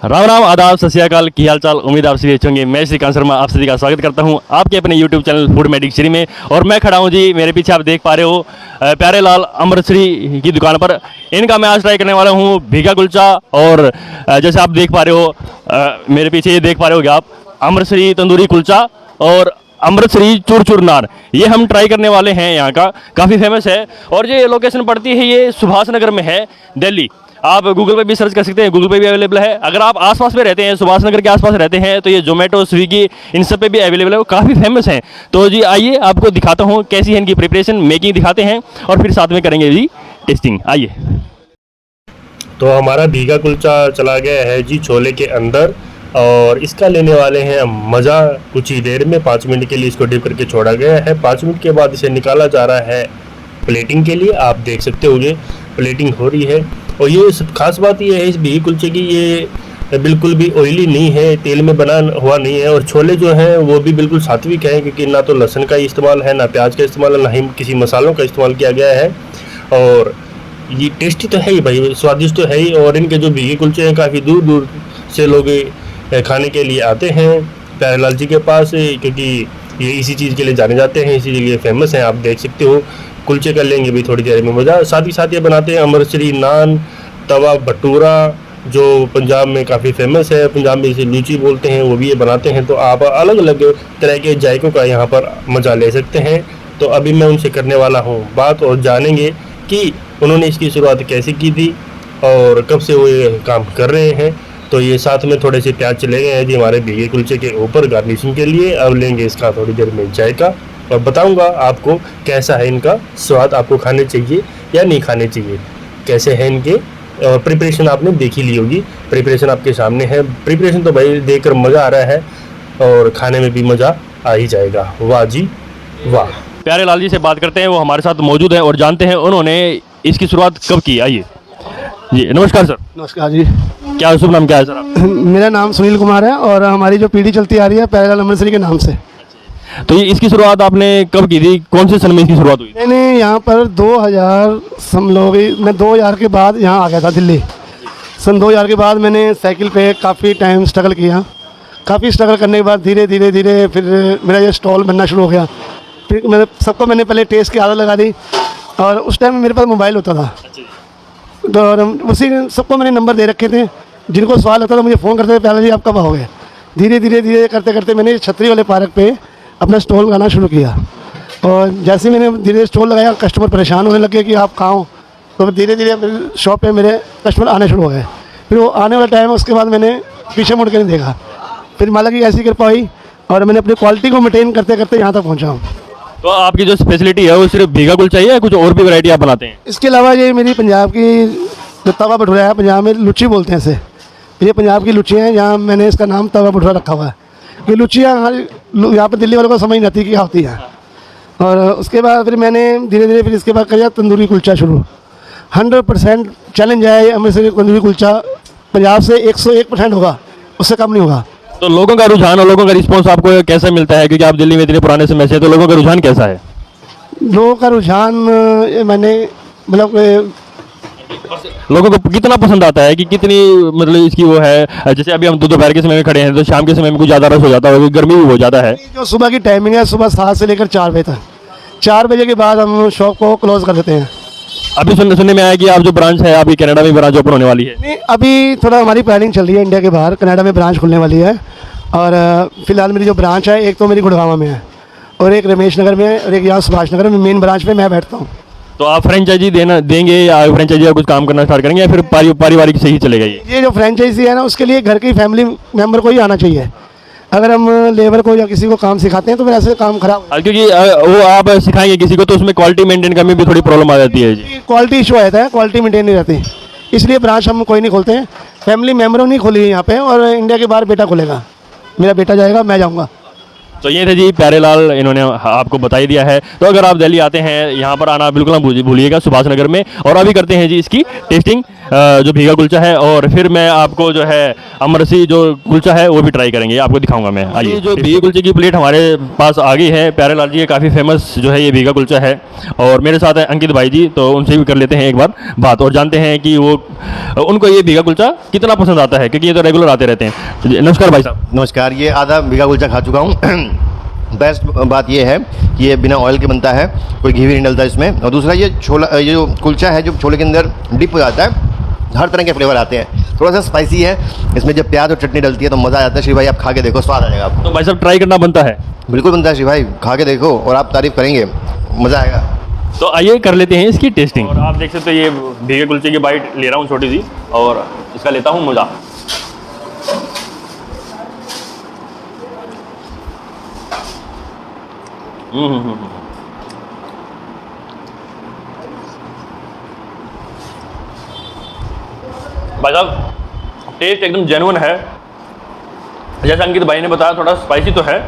राम राम, आदाब, सत श्री अकाल, की हाल चाल। उम्मीद आप सभी अच्छे होंगे। मैं श्रीकांत शर्मा आप सभी का स्वागत करता हूं आपके अपने YouTube channel food medic Shri में। और मैं खड़ा हूं जी, मेरे पीछे आप देख पा रहे हो प्यारे लाल अमृतश्री की दुकान पर। इनका मैं आज ट्राई करने वाला हूं भीगा कुलचा। और जैसे आप देख पा रहे हो मेरे पीछे ये देख पा रहे होगे आप, अमृतश्री तंदूरी कुलचा और अमृतश्री चूर नान, ये हम ट्राई करने वाले हैं। यहाँ का काफ़ी फेमस है और ये लोकेशन पड़ती है, ये सुभाष नगर में है, दिल्ली। आप गूगल पे भी सर्च कर सकते हैं, गूगल पे भी अवेलेबल है। अगर आप आसपास में रहते हैं, सुभाष नगर के आसपास रहते हैं, तो ये जोमेटो, स्विगी, इन सब पे भी अवेलेबल है, वो काफ़ी फेमस हैं। तो जी आइए आपको दिखाता हूँ कैसी है इनकी प्रिपरेशन, मेकिंग दिखाते हैं और फिर साथ में करेंगे जी टेस्टिंग। आइए। तो हमारा भीगा कुलचा चला गया है जी छोले के अंदर, और इसका लेने वाले हैं मज़ा कुछ ही देर में। 5 मिनट के लिए इसको डिप करके छोड़ा गया है। 5 मिनट के बाद इसे निकाला जा रहा है प्लेटिंग के लिए। आप देख सकते होंगे प्लेटिंग हो रही है। और ये सब खास बात ये है इस भीगे कुलचे की, ये बिल्कुल भी ऑयली नहीं है, तेल में बना हुआ नहीं है। और छोले जो हैं वो भी बिल्कुल सात्विक हैं, क्योंकि ना तो लहसुन का इस्तेमाल है, ना प्याज का इस्तेमाल है, ना ही किसी मसालों का इस्तेमाल किया गया है। और ये टेस्टी तो है ही भाई, स्वादिष्ट तो है ही। और इनके जो भीगे कुलचे हैं काफ़ी दूर दूर से लोग खाने के लिए आते हैं प्यारेलाल जी के पास, क्योंकि ये इसी चीज़ के लिए जाने जाते हैं, इसीलिए फेमस हैं। आप देख सकते हो कुलचे कर लेंगे भी थोड़ी देर में मज़ा। साथ ही साथ ये बनाते हैं अमृतश्री नान, तवा भटूरा, जो पंजाब में काफ़ी फेमस है। पंजाब में इसे लूची बोलते हैं, वो भी ये बनाते हैं। तो आप अलग अलग तरह के जायकों का यहाँ पर मज़ा ले सकते हैं। तो अभी मैं उनसे करने वाला हूँ बात और जानेंगे कि उन्होंने इसकी शुरुआत कैसे की थी और कब से वो ये काम कर रहे हैं। तो ये साथ में थोड़े से प्याज चले गए हैं जी हमारे भीगे कुलचे के ऊपर गार्निशिंग के लिए। अब लेंगे इसका थोड़ी देर में जायका और बताऊंगा आपको कैसा है इनका स्वाद, आपको खाने चाहिए या नहीं खाने चाहिए, कैसे है इनके। और प्रिपरेशन आपने देख ही ली होगी, प्रिपरेशन आपके सामने है। प्रिपरेशन तो भाई देखकर मज़ा आ रहा है और खाने में भी मज़ा आ ही जाएगा। वाह जी वाह। प्यारे लाल जी से बात करते हैं, वो हमारे साथ मौजूद हैं और जानते हैं उन्होंने इसकी शुरुआत कब की। आइए जी। नमस्कार सर। नमस्कार जी। क्या शुभ नाम क्या है सर आपका? मेरा नाम सुनील कुमार है और हमारी जो पीढ़ी चलती आ रही है प्यारेलाल अमृतश्री के नाम से। तो ये इसकी शुरुआत आपने कब की थी, कौन से सन में इसकी शुरुआत हुई? मैंने यहाँ पर 2000 के बाद यहाँ आ गया था दिल्ली। सन 2000 के बाद मैंने साइकिल पे काफ़ी टाइम स्ट्रगल किया। काफ़ी स्ट्रगल करने के बाद धीरे धीरे फिर मेरा ये स्टॉल बनना शुरू हो गया। फिर मैंने पहले टेस्ट की आदत लगा दी। और उस टाइम मेरे पास मोबाइल होता था, तो उसी सबको मैंने नंबर दे रखे थे। जिनको सवाल आता था मुझे फ़ोन करते थे, प्यारेलाल जी आप कब आओगे। धीरे धीरे करते करते मैंने छतरी वाले पार्क पे अपना स्टॉल लगाना शुरू किया। और जैसे मैंने धीरे स्टॉल लगाया, कस्टमर परेशान होने लगे कि आप कहाँ हो। तो धीरे धीरे शॉप पे मेरे कस्टमर आने शुरू हो गए। फिर वो आने वाला टाइम, उसके बाद मैंने पीछे मुड़ के नहीं देखा। फिर माला की ऐसी कृपा हुई और मैंने अपनी क्वालिटी को मेंटेन करते करते यहाँ तक पहुँचा हूँ। तो आपकी जो स्पेशलिटी है वो सिर्फ भीगा कुलचा चाहिए या कुछ और भी वैरायटी आप बनाते हैं? इसके अलावा ये मेरी पंजाब की जो तवा भटूरा है, पंजाब में लुच्ची बोलते हैं इसे, ये पंजाब की लुच्ची हैं। यहाँ मैंने इसका नाम तवा भटूरा रखा हुआ है। ये लुच्चियाँ यहाँ पर दिल्ली वालों को समझ नहीं आती क्या होती हैं। और उसके बाद फिर मैंने धीरे धीरे फिर इसके बाद किया तंदूरी कुलचा शुरू। 100% चैलेंज है अमृतसर तंदूरी कुलचा, पंजाब से 101% होगा, उससे कम नहीं होगा। तो लोगों का रुझान और लोगों का रिस्पांस आपको कैसा मिलता है, क्योंकि आप दिल्ली में इतने पुराने समय से, तो लोगों का रुझान कैसा है? लोगों का रुझान मैंने मतलब लोगों को कितना पसंद आता है कि कितनी मतलब इसकी वो है। जैसे अभी हम दोपहर के समय में खड़े हैं तो शाम के समय में कुछ ज़्यादा रश हो जाता है, गर्मी भी बहुत ज़्यादा है। जो सुबह की टाइमिंग है, सुबह 7 से लेकर 4 बजे तक। 4 बजे के बाद हम शॉप को क्लोज कर देते हैं। अभी सुनने में आया कि आप जो ब्रांच है आपकी कनाडा में ब्रांच ओपन होने वाली है। नहीं, अभी थोड़ा हमारी प्लानिंग चल रही है, इंडिया के बाहर कनाडा में ब्रांच खुलने वाली है। और फिलहाल मेरी जो ब्रांच है, एक तो मेरी गुड़गांव में है और एक रमेश नगर में है और एक यहाँ सुभाष नगर में। मेन ब्रांच में मैं बैठता हूँ। तो आप फ्रेंचाइजी देंगे या फ्रेंचाइजी का कुछ काम करना स्टार्ट करेंगे या फिर पारिवारिक से ही चलेगा? ये जो फ्रेंचाइजी है ना, उसके लिए घर की फैमिली मेम्बर को ही आना चाहिए। अगर हम लेबर को या किसी को काम सिखाते हैं तो फिर ऐसे काम खराब, क्योंकि वो आप सिखाएंगे किसी को तो उसमें क्वालिटी मेंटेन करने में भी थोड़ी प्रॉब्लम आ जाती है जी। क्वालिटी इशू आता है, क्वालिटी मेंटेन नहीं रहती, इसलिए ब्रांच हम कोई नहीं खोलते हैं। फैमिली मेम्बरों नहीं खोली है यहाँ पे। और इंडिया के बाहर बेटा खोलेगा, मेरा बेटा जाएगा, मैं जाऊँगा। तो ये थे जी प्यारेलाल, इन्होंने आपको बता ही दिया है। तो अगर आप दिल्ली आते हैं, यहाँ पर आना बिल्कुल ना भूलिएगा, सुभाष नगर में। और अभी करते हैं जी इसकी टेस्टिंग। जो भीगा कुलचा है, और फिर मैं आपको जो है अमरसी जो कुलचा है वो भी ट्राई करेंगे, आपको दिखाऊंगा मैं। आइए, जो भीगा कुलचे की प्लेट हमारे पास आ गई है, प्यारे लाल जी, काफ़ी फेमस जो है ये भीगा कुलचा है, और मेरे साथ है अंकित भाई जी, तो उनसे भी कर लेते हैं एक बार बात और जानते हैं कि वो उनको ये भीगा कुलचा कितना पसंद आता है, क्योंकि ये तो रेगुलर आते रहते हैं। तो नमस्कार भाई साहब। नमस्कार। ये आधा भीगा कुलचा खा चुका हूँ। बेस्ट बात ये है कि ये बिना ऑयल के बनता है, कोई घी भी नहीं डलता इसमें। और दूसरा ये छोला, ये जो कुलचा है जो छोले के अंदर डिप हो जाता है, हर तरह के फ्लेवर आते हैं। थोड़ा सा स्पाइसी है, इसमें जब प्याज और चटनी डलती है तो मज़ा आ जाता है। श्री भाई आप खा के देखो, स्वाद आ जाएगा आपको। तो भाई साहब ट्राई करना बनता है? बिल्कुल बनता है श्री भाई, खा के देखो और आप तारीफ़ करेंगे, मज़ा आएगा। तो आइए कर लेते हैं इसकी टेस्टिंग। और आप देख सकते हो ये भीगे कुलचे की बाइट ले रहा हूँ छोटी सी, और इसका लेता हूँ मज़ा। भाई साहब टेस्ट एकदम जेन्युइन है, जैसा अंकित भाई ने बताया थोड़ा स्पाइसी तो है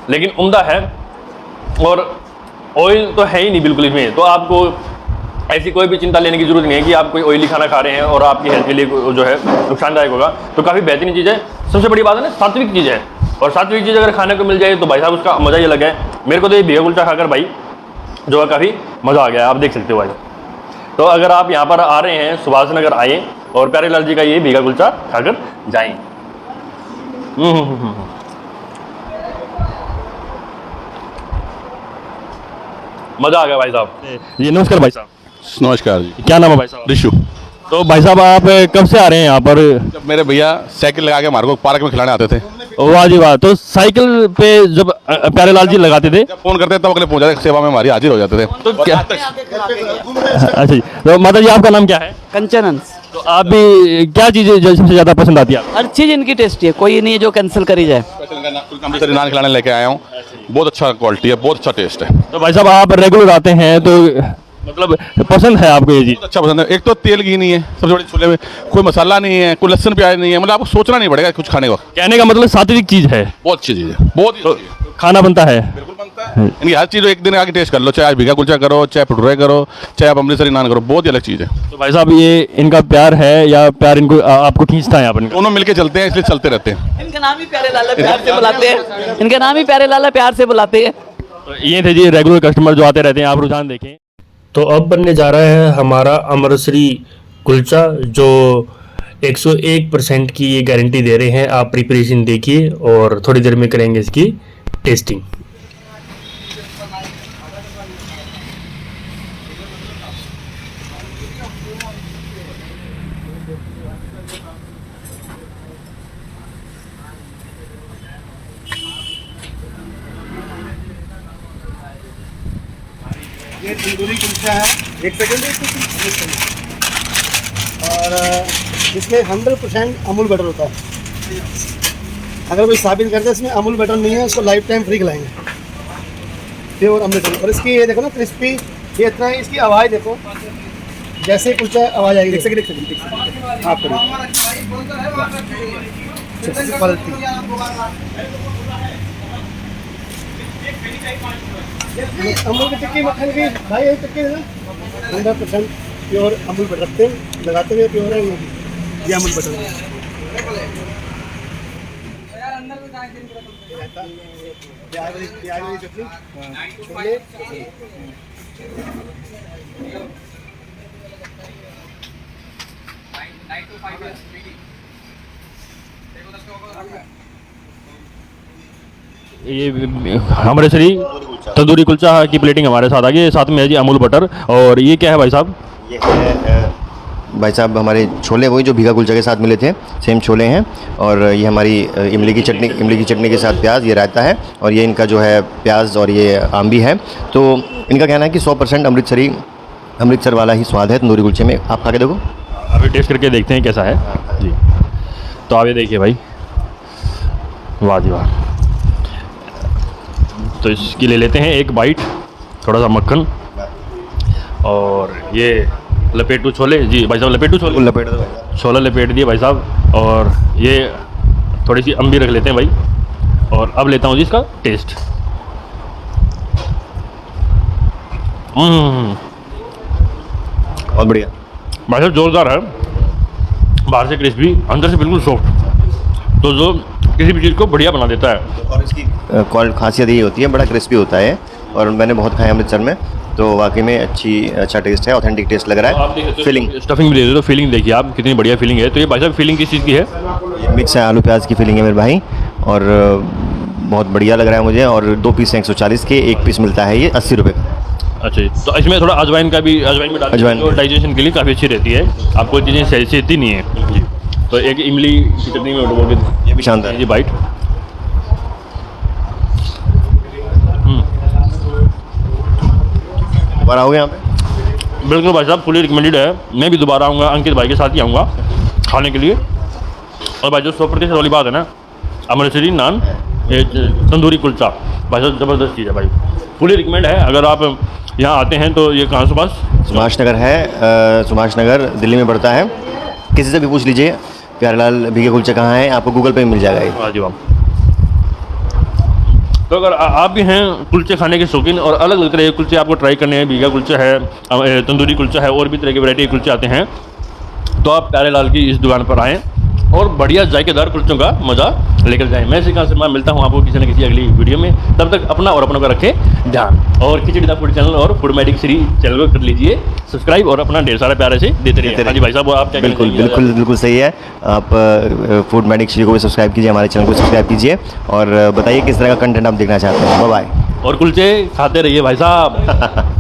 लेकिन उम्दा है, और ऑयल तो है ही नहीं बिल्कुल इसमें। तो आपको ऐसी कोई भी चिंता लेने की जरूरत नहीं है कि आप कोई ऑयली खाना खा रहे हैं और आपकी हेल्थ के लिए जो है नुकसानदायक होगा। तो काफ़ी बेहतरीन चीज़ है। सबसे बड़ी बात है ना, सात्विक चीज़ है, और सात्विक चीज़ अगर खाने को मिल जाए तो भाई साहब उसका मज़ा ही अलग है। मेरे को तो ये भीगा कुलचा खाकर भाई जो है काफ़ी मज़ा आ गया, आप देख सकते हो भाई। तो अगर आप यहाँ पर आ रहे हैं सुभाष नगर आए और प्यारे लाल जी का ये भीगा कुलचा खाकर जाएं। मज़ा आ गया भाई साहब। जी नमस्कार भाई साहब। नमस्कार जी। क्या नाम है भाई साहब? रिशु। तो भाई साहब आप कब से आ रहे हैं यहाँ पर? जब मेरे भैया साइकिल लगा के हमारे को पार्क में खिलाने आते थे। वाह जी वाह। तो साइकिल पे जब प्यारे लाल जी लगाते थे जब फोन करते तब अगले पहुंच जाते, सेवा में हमारी हाजिर हो जाते थे। तो क्या? अच्छा जी। तो माता जी आपका नाम क्या है? कंचन हंस। तो आप भी क्या चीज़ें जो सबसे ज़्यादा पसंद आती है आपको? हर चीज़ इनकी टेस्टी है, कोई नहीं है जो कैंसिल करी जाए। अमृतसरी नान खिलाने लेके आया हूँ, बहुत अच्छा क्वालिटी है, बहुत अच्छा टेस्ट है। तो भाई साहब आप रेगुलर आते हैं तो मतलब पसंद है आपको ये चीज़? बहुत अच्छा पसंद है। एक तो तेल घी नहीं है, सबसे बड़ी छोले में कोई मसाला नहीं है, कोई लहसुन प्याज नहीं है, मतलब आपको सोचना नहीं पड़ेगा कुछ खाने का। कहने का मतलब सात्विक चीज़ है, बहुत अच्छी चीज़ है, बहुत ही तो अच्छी है। खाना बनता है। बिल्कुल बनता है। इनकी हर चीज़ एक दिन आके टेस्ट कर लो, चाहे आप भीगा कुलचा करो, चाहे भटूरे करो, चाहे आप अमृतसरी नान करो, बहुत ही अलग चीज़ है। तो भाई साहब ये इनका प्यार है या प्यार इनको आपको खींचता है अपन? दोनों मिलके चलते हैं, इसलिए चलते रहते हैं। इनका नाम ही प्यारे लाला प्यार से बुलाते हैं, इनका नाम ही प्यारे लाला प्यार से बुलाते हैं। तो ये थे जी रेगुलर कस्टमर जो आते रहते हैं, आप रुझान देखें। तो अब बनने जा रहा है हमारा अमरसरी कुलचा, जो 101% की ये गारंटी दे रहे हैं। आप प्रिपरेशन देखिए और थोड़ी देर में करेंगे इसकी टेस्टिंग। ये तंदूरी कुलचा है। एक सेकंड और इसमें 100% अमूल बटर होता है। अगर कोई साबित करते इसमें अमूल बटर नहीं है, उसको लाइफ टाइम फ्री खिलाएंगे, प्योर अमूल बटर। और इसकी ये देखो ना क्रिस्पी, ये इतना है, इसकी आवाज़ देखो, जैसे कुलचा आवाज़ आएगी। एक सेकंड आप करिए। अमूल की टिक्की मक्खन की भाई, यही टिक्की है ना 100% प्योर अमूल बटर रखते हैं, लगाते हुए प्योर है ये अमूल बटर है। प्याज वाली चटनी, छोले, ये अमृतसरी तंदूरी कुलचा की प्लेटिंग हमारे साथ आ गई, साथ में है जी अमूल बटर। और ये क्या है भाई साहब? ये है भाई साहब हमारे छोले, वही जो भीगा कुलचा के साथ मिले थे, सेम छोले हैं। और ये हमारी इमली की चटनी के साथ प्याज, ये रायता है, और ये इनका जो है प्याज और ये आम भी है। तो इनका कहना है कि 100% अमृतसर वाला ही स्वाद है तंदूरी कुलचे में। आप खा के देखो, अभी टेस्ट करके देखते हैं कैसा है जी। तो आप ये देखिए भाई, वाह जी वाह। तो इसकी ले लेते हैं एक बाइट, थोड़ा सा मक्खन, और ये लपेटू छोले जी भाई साहब, लपेटू छोले, लपेट दो भाई। छोला लपेट दिए भाई साहब। और ये थोड़ी सी अम्बी रख लेते हैं भाई। और अब लेता हूँ जी इसका टेस्ट। बहुत बढ़िया भाई साहब जोरदार है। बाहर से क्रिस्पी, अंदर से बिल्कुल सॉफ्ट, तो जो किसी भी चीज़ को बढ़िया बना देता है। और इसकी खासियत ये होती है, बड़ा क्रिस्पी होता है और मैंने बहुत खाया अमृतसर में, तो वाकई में अच्छा टेस्ट है, ऑथेंटिक टेस्ट लग रहा आप है। देख सकते हो, फीलिंग स्टफिंग भी दे दो, तो फीलिंग देखिए आप कितनी बढ़िया फीलिंग है। तो ये भाई साहब फीलिंग किस चीज़ की है? मिक्स है, आलू प्याज की फीलिंग है मेरे भाई, और बहुत बढ़िया लग रहा है मुझे। और 2 पीस हैं 140 के, 1 पीस मिलता है ये 80 रुपये का। अच्छा जी, तो इसमें थोड़ा अजवाइन का भी, अजवाइन में डालते अजवाइन। हैं, तो डाइजेशन के लिए काफ़ी अच्छी रहती है, आपको चीज़ें सही सेहती नहीं है जी। तो एक इमली की चटनी में डुबो के ये भी शानदार है। जी बाइट। दोबारा आओगे यहाँ पे? बिल्कुल भाई साहब, फुली रिकमेंडेड है। मैं भी दोबारा आऊँगा, अंकित भाई के साथ ही आऊँगा खाने के लिए। और भाई जो 100% वाली बात है ना, अमृतसरी नान, ये तंदूरी कुलचा, भाई साहब ज़बरदस्त चीज़ है भाई, फुली रिकमेंड है। अगर आप यहाँ आते हैं तो ये कहाँ से पास? सुभाष नगर है, सुभाष नगर दिल्ली में पड़ता है। किसी से भी पूछ लीजिए प्यारेलाल भीगे कुलचा कहाँ है, आपको गूगल पे भी मिल जाएगा ये। हाँ जी वाह। तो अगर आप भी हैं कुलचे खाने के शौकीन और अलग अलग तरह के कुलचे आपको ट्राई करने हैं, भीगा कुलचा है, तंदूरी कुलचा है, और भी तरह की वैरायटी के कुलचे आते हैं, तो आप प्यारेलाल की इस दुकान पर आएँ और बढ़िया जायकेदार कुलचों का मज़ा लेकर जाएं। मैं श्रीकांत शर्मा, मिलता हूं आपको किसी न किसी अगली वीडियो में। तब तक अपना और अपनों का रखें ध्यान, और खिचड़ी दा फूड चैनल और फूड मैडिक श्री चैनल को कर लीजिए सब्सक्राइब, और अपना ढेर सारा प्यारे से देते रहिए। हाँ जी भाई साहब, आप क्या कहना बिल्कुल चाहेंगे? बिल्कुल बिल्कुल सही है। आप फूड मैडिक श्री को भी सब्सक्राइब कीजिए, हमारे चैनल को सब्सक्राइब कीजिए, और बताइए किस तरह का कंटेंट आप देखना चाहते हैं। Bye bye. और कुलचे खाते रहिए भाई साहब।